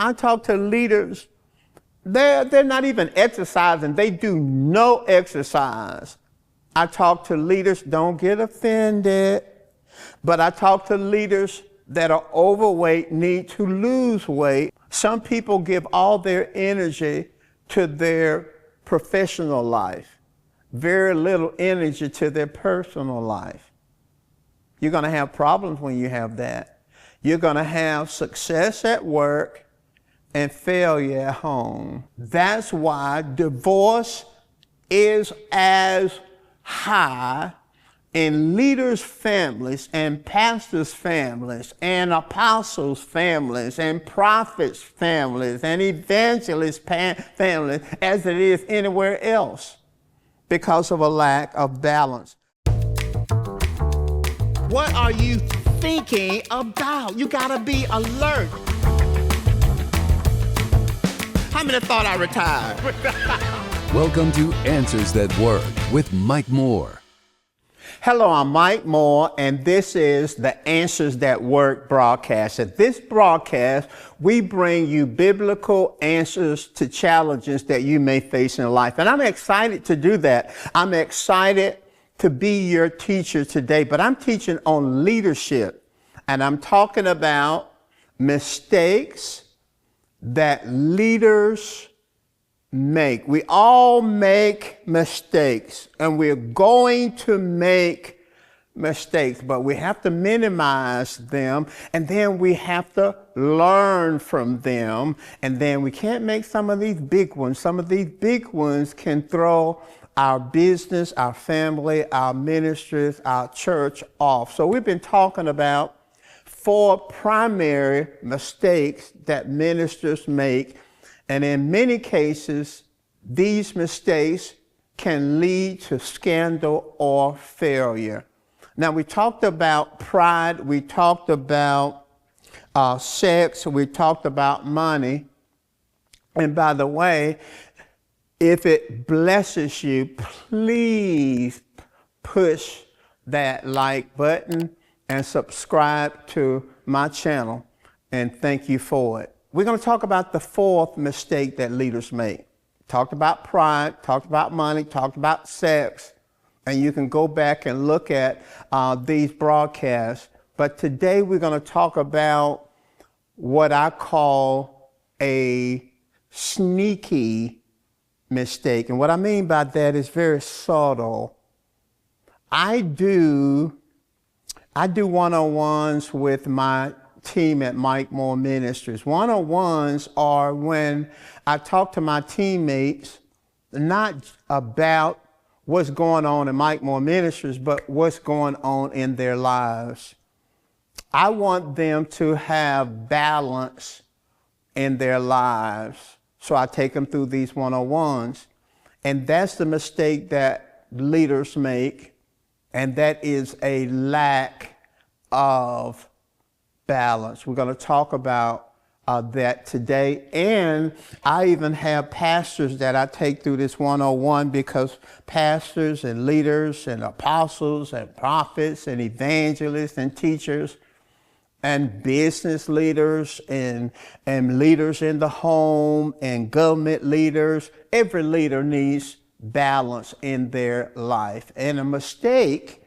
I talk to leaders, they're not even exercising. They do no exercise. I talk to leaders, don't get offended, but I talk to leaders that are overweight, need to lose weight. Some people give all their energy to their professional life, very little energy to their personal life. You're going to have problems when you have that. You're going to have success at work and failure at home. That's why divorce is as high in leaders' families and pastors' families and apostles' families and prophets' families and evangelists' families as it is anywhere else because of a lack of balance. What are you thinking about? You gotta be alert. How many thought I retired? Welcome to Answers That Work with Mike Moore. Hello, I'm Mike Moore, and this is the Answers That Work broadcast. At this broadcast, we bring you biblical answers to challenges that you may face in life. And I'm excited to do that. I'm excited to be your teacher today, but I'm teaching on leadership, and I'm talking about mistakes that leaders make. We all make mistakes, and we're going to make mistakes, but we have to minimize them, and then we have to learn from them, and then we can't make some of these big ones. Some of these big ones can throw our business, our family, our ministries, our church off. So we've been talking about 4 primary mistakes that ministers make. And in many cases, these mistakes can lead to scandal or failure. Now, we talked about pride, we talked about sex, we talked about money. And by the way, if it blesses you, please push that like button and subscribe to my channel. And thank you for it. We're going to talk about the 4th mistake that leaders make. Talked about pride, talked about money, talked about sex, and you can go back and look at these broadcasts. But today we're going to talk about what I call a sneaky mistake. And what I mean by that is very subtle. I do one-on-ones with my team at Mike Moore Ministries. One-on-ones are when I talk to my teammates, not about what's going on in Mike Moore Ministries, but what's going on in their lives. I want them to have balance in their lives. So I take them through these one-on-ones. And that's the mistake that leaders make, and that is a lack of balance. We're going to talk about that today. And I even have pastors that I take through this 101 because pastors and leaders and apostles and prophets and evangelists and teachers and business leaders and leaders in the home and government leaders, every leader needs balance in their life. And a mistake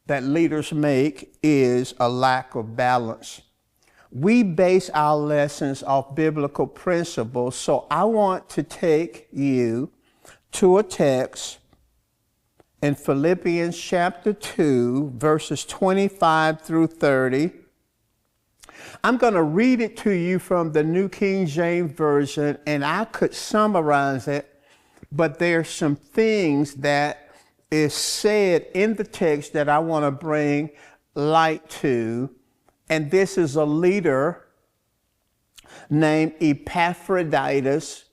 that leaders make is a lack of balance. We base our lessons off biblical principles, so I want to take you to a text in Philippians chapter 2, verses 25 through 30. I'm going to read it to you from the New King James Version, and I could summarize it, but there's some things that is said in the text that I want to bring light to. And this is a leader named Epaphroditus.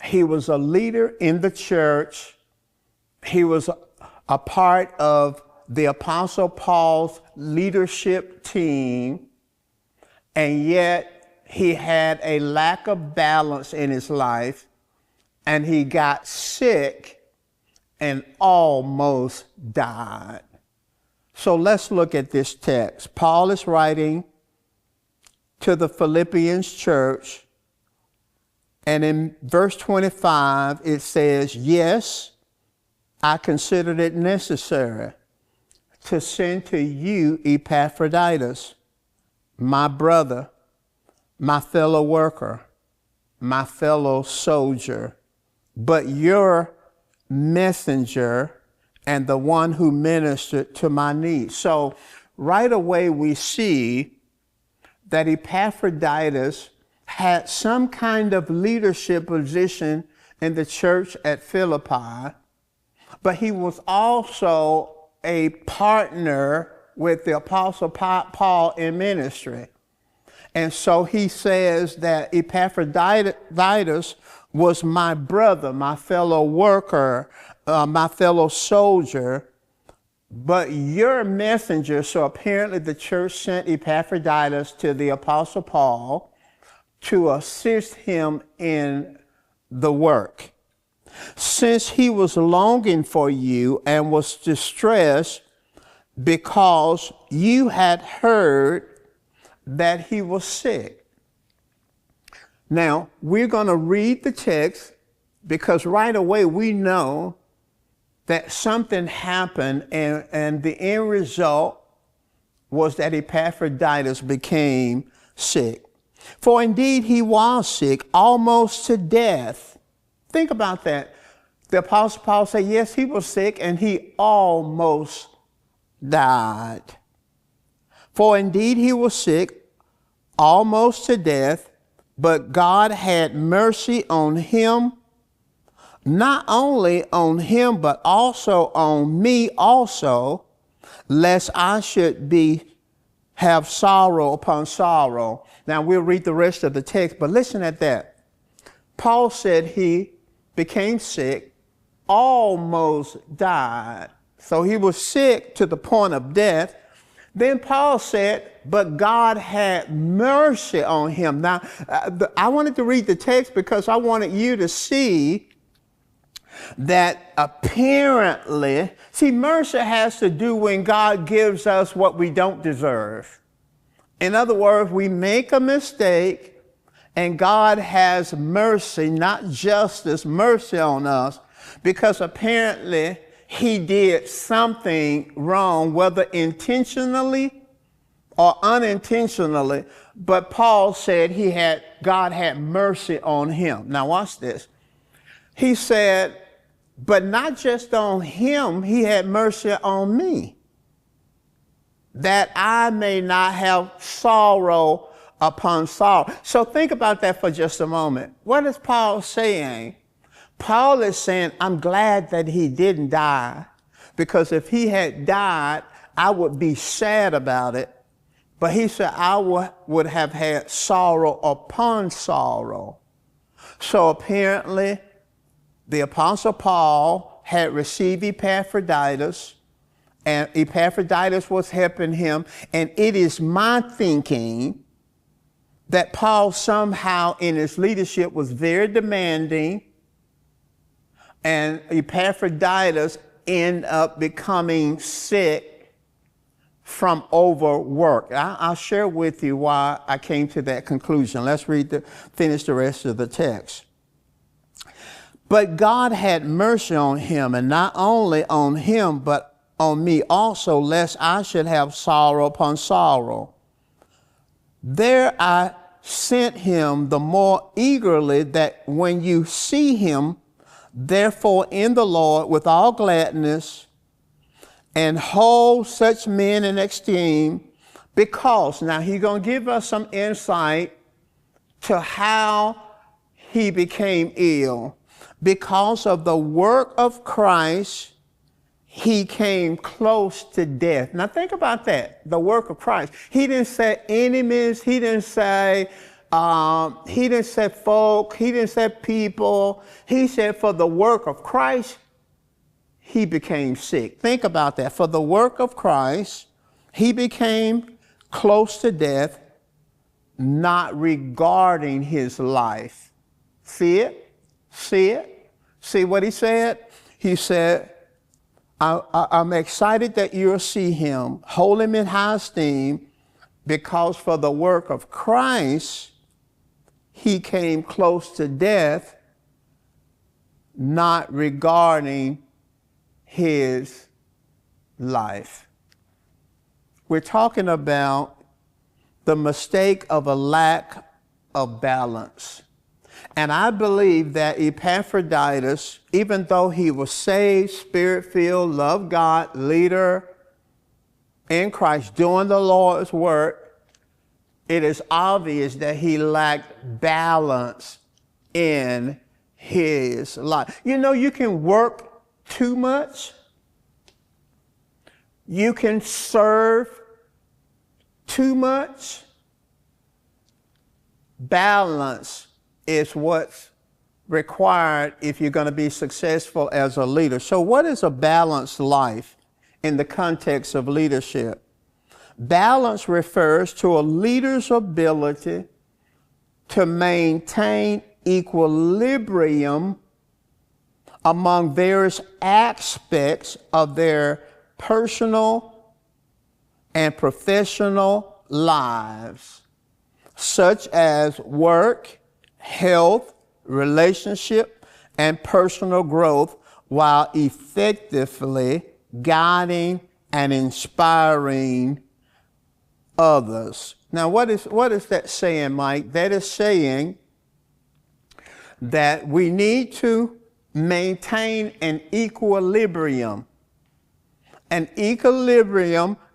He was a leader in the church. He was a part of the Apostle Paul's leadership team. And yet he had a lack of balance in his life, and he got sick and almost died. So let's look at this text. Paul is writing to the Philippians church, And in verse 25, it says, yes, I considered it necessary to send to you Epaphroditus, my brother, my fellow worker, my fellow soldier, but your messenger and the one who ministered to my needs. So right away we see that Epaphroditus had some kind of leadership position in the church at Philippi, but he was also a partner with the Apostle Paul in ministry. And so he says that Epaphroditus was my brother, my fellow worker, my fellow soldier, but your messenger. So apparently the church sent Epaphroditus to the Apostle Paul to assist him in the work. Since he was longing for you and was distressed because you had heard that he was sick. Now, we're going to read the text because right away we know that something happened, and the end result was that Epaphroditus became sick. For indeed he was sick, almost to death. Think about that. The Apostle Paul said, yes, he was sick and he almost died. For indeed he was sick, almost to death, but God had mercy on him, not only on him, but also on me also, lest I should have sorrow upon sorrow. Now we'll read the rest of the text, but listen at that. Paul said he became sick, almost died. So he was sick to the point of death. Then Paul said, but God had mercy on him. Now, I wanted to read the text because I wanted you to see that apparently, mercy has to do when God gives us what we don't deserve. In other words, we make a mistake and God has mercy, not justice, mercy on us, because apparently he did something wrong, whether intentionally or unintentionally. But Paul said God had mercy on him. Now watch this. He said, but not just on him, he had mercy on me, that I may not have sorrow upon sorrow. So think about that for just a moment. What is Paul saying? Paul is saying, I'm glad that he didn't die, because if he had died, I would be sad about it. But he said, I would have had sorrow upon sorrow. So apparently, the Apostle Paul had received Epaphroditus, and Epaphroditus was helping him. And it is my thinking that Paul somehow in his leadership was very demanding, and Epaphroditus ended up becoming sick from overwork. I'll share with you why I came to that conclusion. Let's finish the rest of the text. But God had mercy on him, and not only on him, but on me also, lest I should have sorrow upon sorrow. There I sent him the more eagerly, that when you see him, therefore in the Lord with all gladness, and hold such men in esteem, because, now he's going to give us some insight to how he became ill. Because of the work of Christ, he came close to death. Now think about that, the work of Christ. He didn't say enemies, he didn't say folk, he didn't say people. He said for the work of Christ, he became sick. Think about that. For the work of Christ, he became close to death, not regarding his life. See it? See it? See what he said? He said, I'm excited that you'll see him, hold him in high esteem, because for the work of Christ, he came close to death, not regarding his life. We're talking about the mistake of a lack of balance. And I believe that Epaphroditus, even though he was saved, spirit-filled, loved God, leader in Christ, doing the Lord's work, it is obvious that he lacked balance in his life. You know, you can work too much. You can serve too much. Balance is what's required if you're going to be successful as a leader. So what is a balanced life in the context of leadership? Balance refers to a leader's ability to maintain equilibrium among various aspects of their personal and professional lives, such as work, health, relationship, and personal growth, while effectively guiding and inspiring others. Now, what is that saying, Mike? That is saying that we need to maintain an equilibrium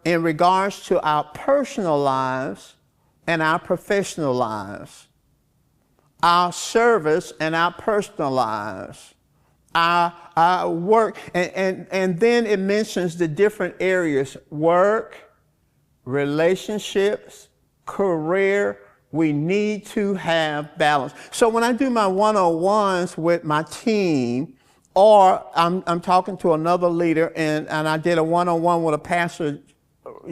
in regards to our personal lives and our professional lives, our service and our personal lives, our work. And then it mentions the different areas: work, relationships, career. We need to have balance. So when I do my one-on-ones with my team, or I'm talking to another leader, and I did a one-on-one with a pastor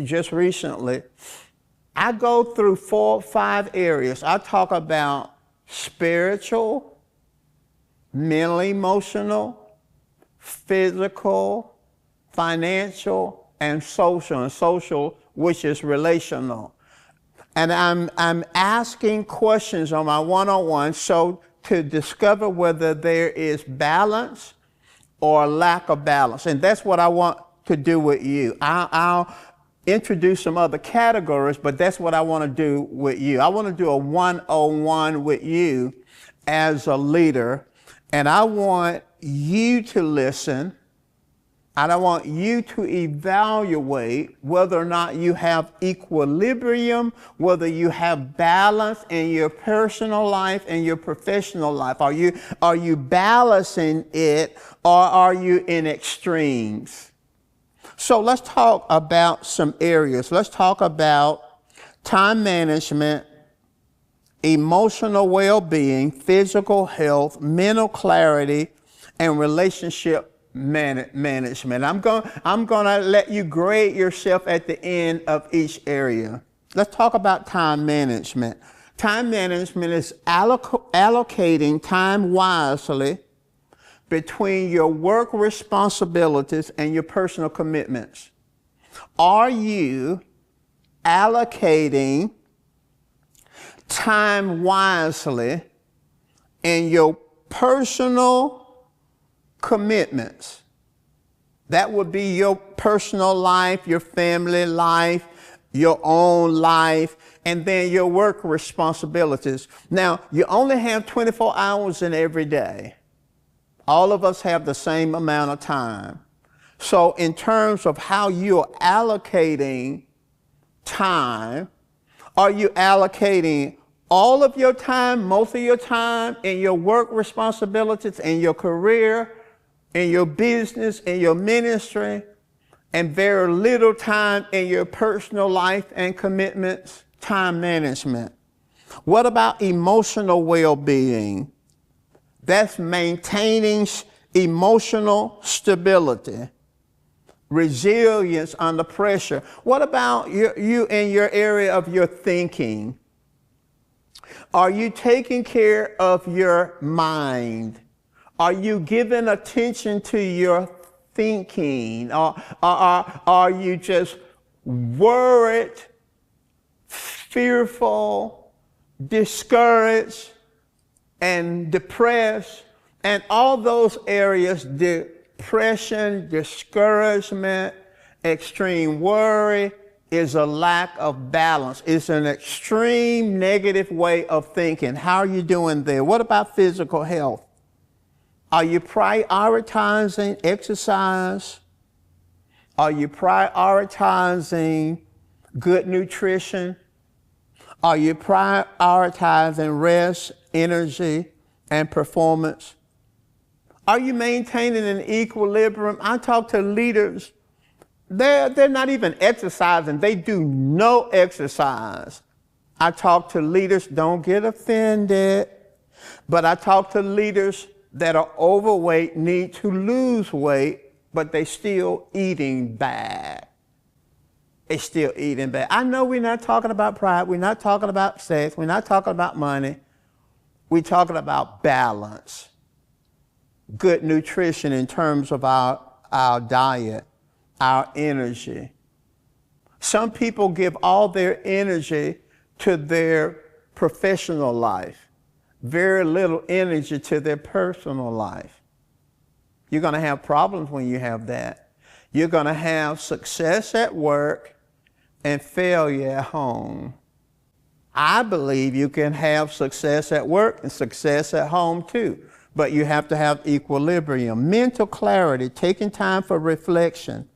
just recently, I go through 4 or 5 areas. I talk about spiritual, mental, emotional, physical, financial, and social, which is relational. And I'm asking questions on my one-on-one so to discover whether there is balance or lack of balance. And that's what I want to do with you. I'll introduce some other categories, but that's what I want to do with you. I want to do a one-on-one with you as a leader, and I want you to listen, and I want you to evaluate whether or not you have equilibrium, whether you have balance in your personal life and your professional life. Are you balancing it, or are you in extremes? So let's talk about some areas. Let's talk about time management, emotional well-being, physical health, mental clarity, and relationship management. I'm going to let you grade yourself at the end of each area. Let's talk about time management. Time management is allocating time wisely between your work responsibilities and your personal commitments. Are you allocating time wisely in your personal commitments? That would be your personal life, your family life, your own life, and then your work responsibilities. Now, you only have 24 hours in every day. All of us have the same amount of time. So in terms of how you're allocating time, are you allocating all of your time, most of your time in your work responsibilities, in your career, in your business, in your ministry, and very little time in your personal life and commitments? Time management. What about emotional well-being? That's maintaining emotional stability, resilience under pressure. What about you in your area of your thinking? Are you taking care of your mind? Are you giving attention to your thinking? Or are you just worried, fearful, discouraged, and depressed, and all those areas, depression, discouragement, extreme worry, is a lack of balance. It's an extreme negative way of thinking. How are you doing there? What about physical health? Are you prioritizing exercise? Are you prioritizing good nutrition? Are you prioritizing rest, energy, and performance? Are you maintaining an equilibrium? I talk to leaders. They're not even exercising. They do no exercise. I talk to leaders, don't get offended, but I talk to leaders that are overweight, need to lose weight, but they still eating bad. They still eating bad. I know we're not talking about pride. We're not talking about sex. We're not talking about money. We're talking about balance. Good nutrition in terms of our diet, our energy. Some people give all their energy to their professional life, very little energy to their personal life. You're going to have problems when you have that. You're going to have success at work and failure at home. I believe you can have success at work and success at home too, but you have to have equilibrium, mental clarity, taking time for reflection,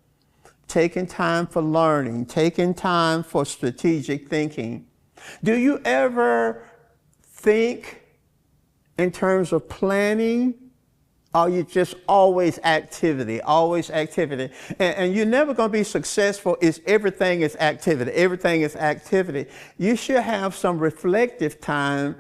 taking time for learning, taking time for strategic thinking. Do you ever think in terms of planning? Or you just always activity? And you're never going to be successful if everything is activity. Everything is activity. You should have some reflective time.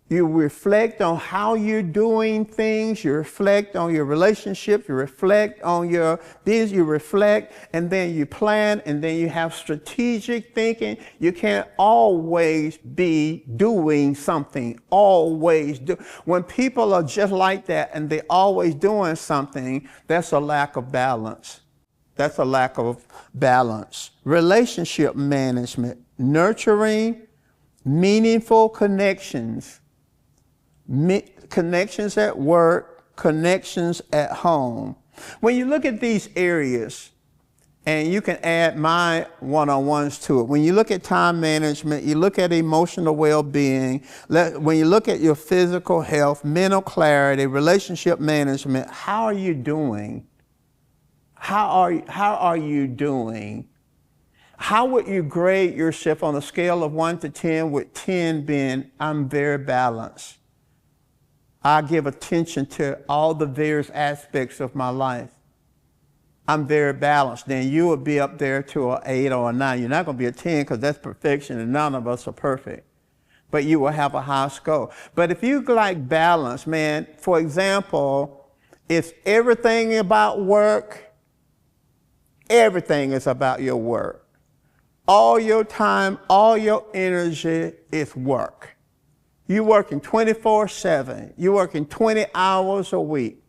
You reflect on how you're doing things. You reflect on your relationships. You reflect on your business. You reflect, and then you plan, and then you have strategic thinking. You can't always be doing something. Always do. When people are just like that and they're always doing something, that's a lack of balance. That's a lack of balance. Relationship management, nurturing meaningful connections. Connections at work, connections at home. When you look at these areas, and you can add my one-on-ones to it. When you look at time management, you look at emotional well-being, when you look at your physical health, mental clarity, relationship management, how are you doing? How are you doing? How would you grade yourself on a scale of 1 to 10, with 10 being I'm very balanced? I give attention to all the various aspects of my life. I'm very balanced. Then you would be up there to an 8 or a 9. You're not going to be a 10 because that's perfection and none of us are perfect. But you will have a high score. But if you like balance, man, for example, if everything about work, everything is about your work. All your time, all your energy is work. You're working 24/7. You're working 20 hours a week.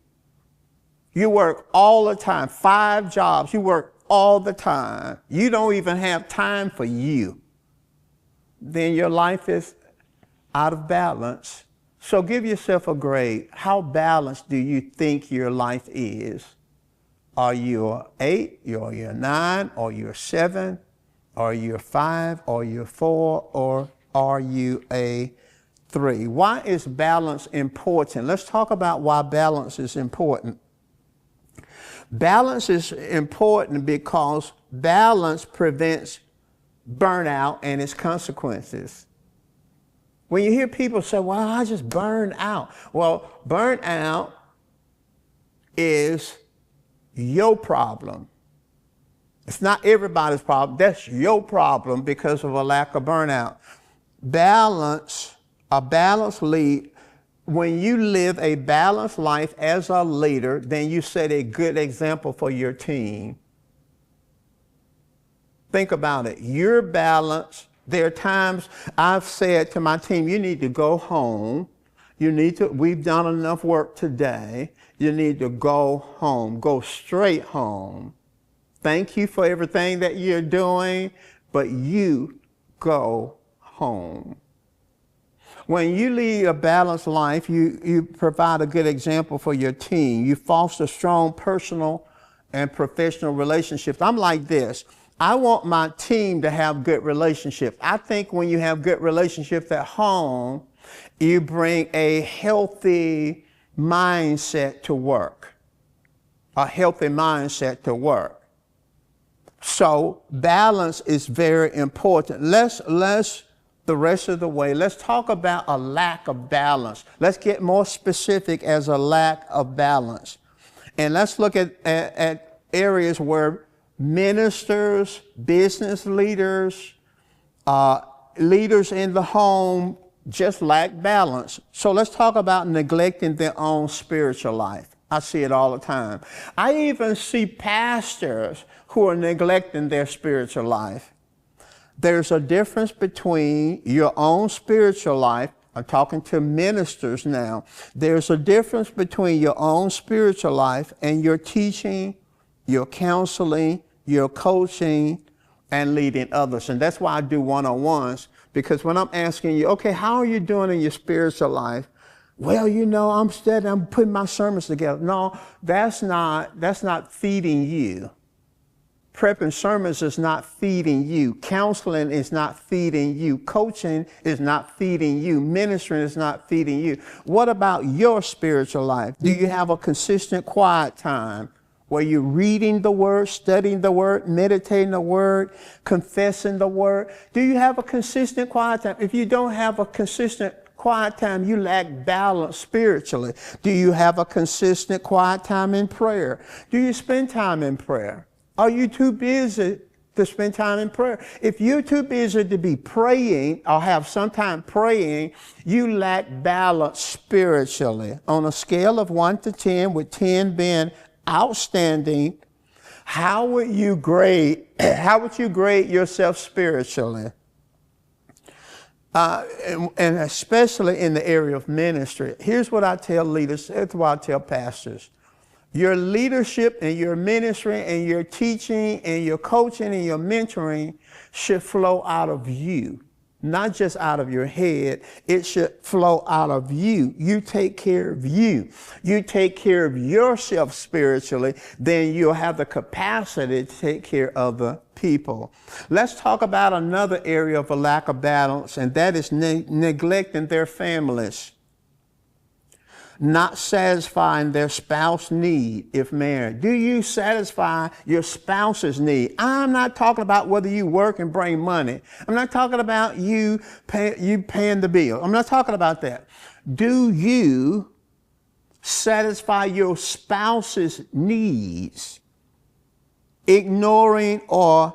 You work all the time, 5 jobs. You work all the time. You don't even have time for you. Then your life is out of balance. So give yourself a grade. How balanced do you think your life is? Are you an 8, or you're a 9, or you're a 7, or you're a 5, or you're a 4, or are you a 3? Why is balance important? Let's talk about why balance is important. Balance is important because balance prevents burnout and its consequences. When you hear people say, well, I just burned out. Well, burnout is your problem. It's not everybody's problem. That's your problem because of a lack of burnout. A balanced lead, when you live a balanced life as a leader, then you set a good example for your team. Think about it. You're balanced. There are times I've said to my team, you need to go home. We've done enough work today. You need to go home, go straight home. Thank you for everything that you're doing, but you go home. When you lead a balanced life, you provide a good example for your team. You foster strong personal and professional relationships. I'm like this. I want my team to have good relationships. I think when you have good relationships at home, you bring a healthy mindset to work. A healthy mindset to work. So balance is very important. Let's the rest of the way, let's talk about a lack of balance. Let's get more specific as a lack of balance. And let's look at areas where ministers, business leaders, leaders in the home just lack balance. So let's talk about neglecting their own spiritual life. I see it all the time. I even see pastors who are neglecting their spiritual life. There's a difference between your own spiritual life. I'm talking to ministers now. There's a difference between your own spiritual life and your teaching, your counseling, your coaching, and leading others. And that's why I do one-on-ones, because when I'm asking you, okay, how are you doing in your spiritual life? Well, you know, I'm studying, I'm putting my sermons together. No, that's not feeding you. Prepping sermons is not feeding you. Counseling is not feeding you. Coaching is not feeding you. Ministering is not feeding you. What about your spiritual life? Do you have a consistent quiet time where you're reading the word, studying the word, meditating the word, confessing the word? Do you have a consistent quiet time? If you don't have a consistent quiet time, you lack balance spiritually. Do you have a consistent quiet time in prayer? Do you spend time in prayer? Are you too busy to spend time in prayer? If you're too busy to be praying or have some time praying, you lack balance spiritually. On a scale of 1 to 10, with 10 being outstanding, how would you grade yourself spiritually? And especially in the area of ministry. Here's what I tell leaders, here's what I tell pastors. Your leadership and your ministry and your teaching and your coaching and your mentoring should flow out of you, not just out of your head. It should flow out of you. You take care of you. You take care of yourself spiritually, then you'll have the capacity to take care of the people. Let's talk about another area of a lack of balance, and that is neglecting their families. Not satisfying their spouse need if married. Do you satisfy your spouse's need? I'm not talking about whether you work and bring money. I'm not talking about you paying the bill. I'm not talking about that. Do you satisfy your spouse's needs, ignoring or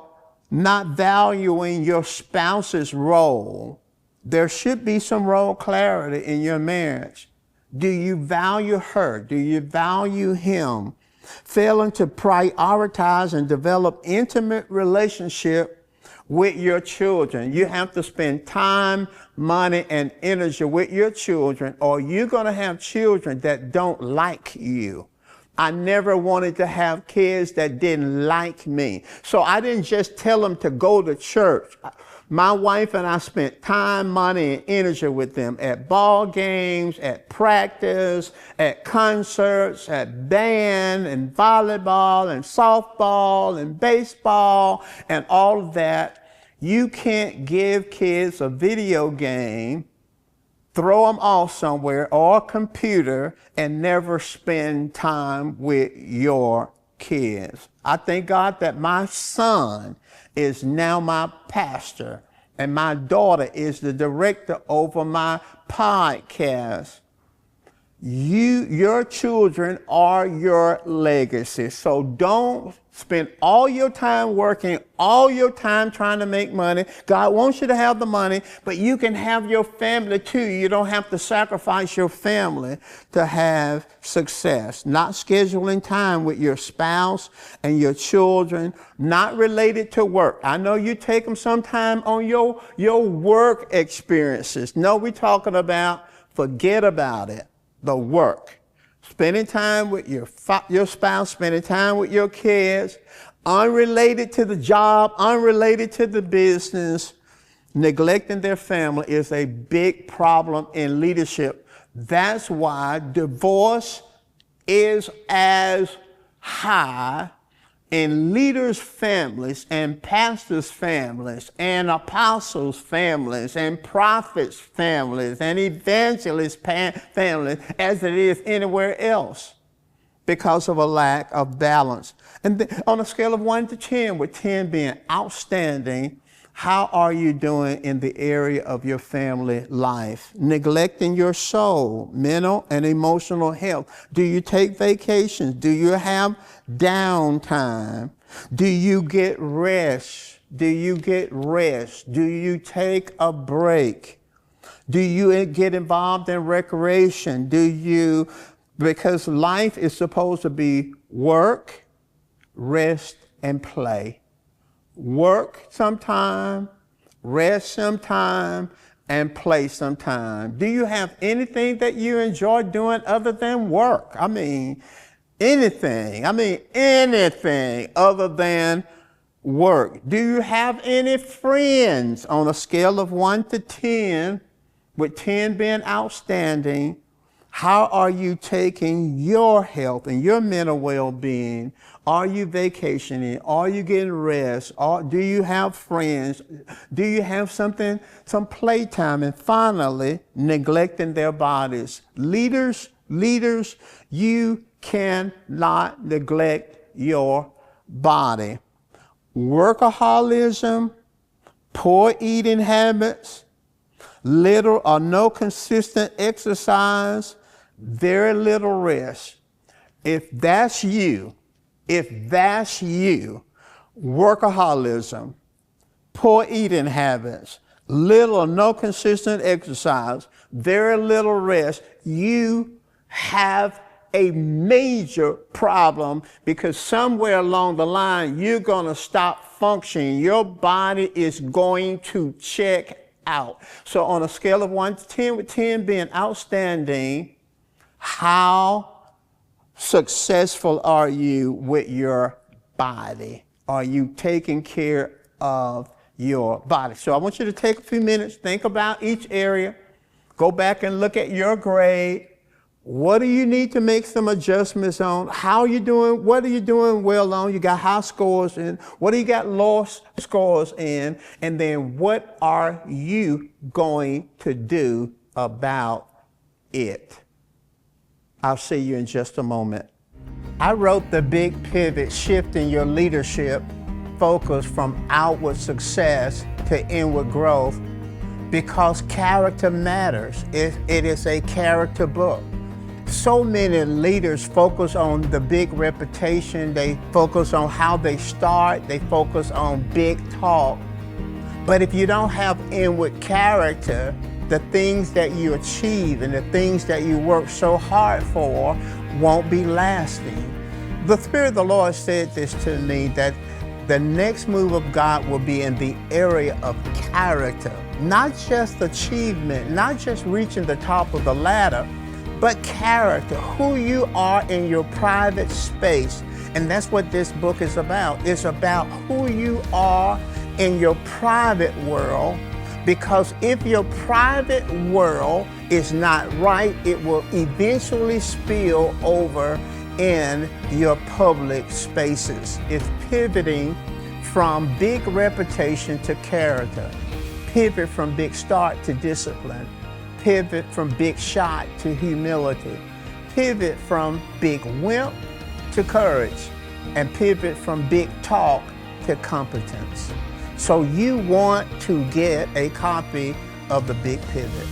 not valuing your spouse's role? There should be some role clarity in your marriage. Do you value her? Do you value him? Failing to prioritize and develop intimate relationship with your children. You have to spend time, money, and energy with your children, or you're going to have children that don't like you. I never wanted to have kids that didn't like me. So I didn't just tell them to go to church. My wife and I spent time, money, and energy with them at ball games, at practice, at concerts, at band and volleyball and softball and baseball and all of that. You can't give kids a video game, throw them off somewhere, or a computer, and never spend time with your kids. I thank God that my son is now my pastor, and my daughter is the director over my podcast. Your children are your legacy. So don't spend all your time working, all your time trying to make money. God wants you to have the money, but you can have your family too. You don't have to sacrifice your family to have success. Not scheduling time with your spouse and your children, not related to work. I know you take them sometime on your work experiences. No, we're talking about forget about it. The work, spending time with your spouse, spending time with your kids, unrelated to the job, unrelated to the business. Neglecting their family is a big problem in leadership. That's why divorce is as high in leaders' families and pastors' families and apostles' families and prophets' families and evangelists' families as it is anywhere else, because of a lack of balance. And on a scale of 1 to 10, with 10 being outstanding, how are you doing in the area of your family life? Neglecting your soul, mental and emotional health. Do you take vacations? Do you have downtime? Do you get rest? Do you get rest? Do you take a break? Do you get involved in recreation? Because life is supposed to be work, rest, and play. Work sometime, rest sometime, and play sometime. Do you have anything that you enjoy doing other than work? Anything other than work. Do you have any friends on a scale of 1 to 10, with 10 being outstanding? How are you taking your health and your mental well-being? Are you vacationing? Are you getting rest? Do you have friends? Do you have some playtime? And finally, neglecting their bodies. Leaders, you cannot neglect your body. Workaholism, poor eating habits, little or no consistent exercise, very little rest. If that's you, workaholism, poor eating habits, little or no consistent exercise, very little rest, you have a major problem, because somewhere along the line, you're going to stop functioning. Your body is going to check out. So on a scale of 1 to 10, with 10 being outstanding, how successful are you with your body? Are you taking care of your body? So I want you to take a few minutes, think about each area, go back and look at your grade. What do you need to make some adjustments on? How are you doing? What are you doing well on? You got high scores in. What do you got low scores in? And then what are you going to do about it? I'll see you in just a moment. I wrote The Big Pivot, Shifting Your Leadership Focus from Outward Success to Inward Growth, because character matters. It is a character book. So many leaders focus on the big reputation, they focus on how they start, they focus on big talk. But if you don't have inward character, the things that you achieve and the things that you work so hard for won't be lasting. The Spirit of the Lord said this to me, that the next move of God will be in the area of character, not just achievement, not just reaching the top of the ladder, but character, who you are in your private space. And that's what this book is about. It's about who you are in your private world, because if your private world is not right, it will eventually spill over in your public spaces. It's pivoting from big reputation to character, pivot from big start to discipline, pivot from big shot to humility, pivot from big wimp to courage, and pivot from big talk to competence. So you want to get a copy of The Big Pivot.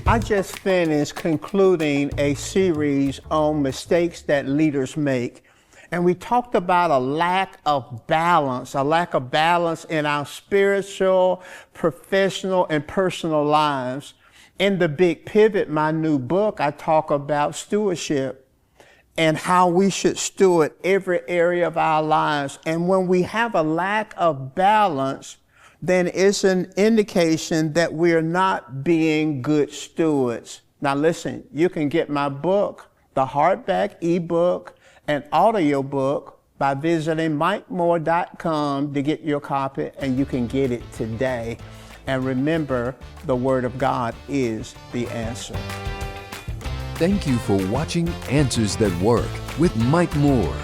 I just finished concluding a series on mistakes that leaders make. And we talked about a lack of balance in our spiritual, professional, and personal lives. In The Big Pivot, my new book, I talk about stewardship and how we should steward every area of our lives. And when we have a lack of balance, then it's an indication that we're not being good stewards. Now listen, you can get my book the hardback, ebook, and audiobook by visiting MikeMoore.com to get your copy, and you can get it today. And remember, the Word of God is the answer. Thank you for watching Answers That Work with Mike Moore.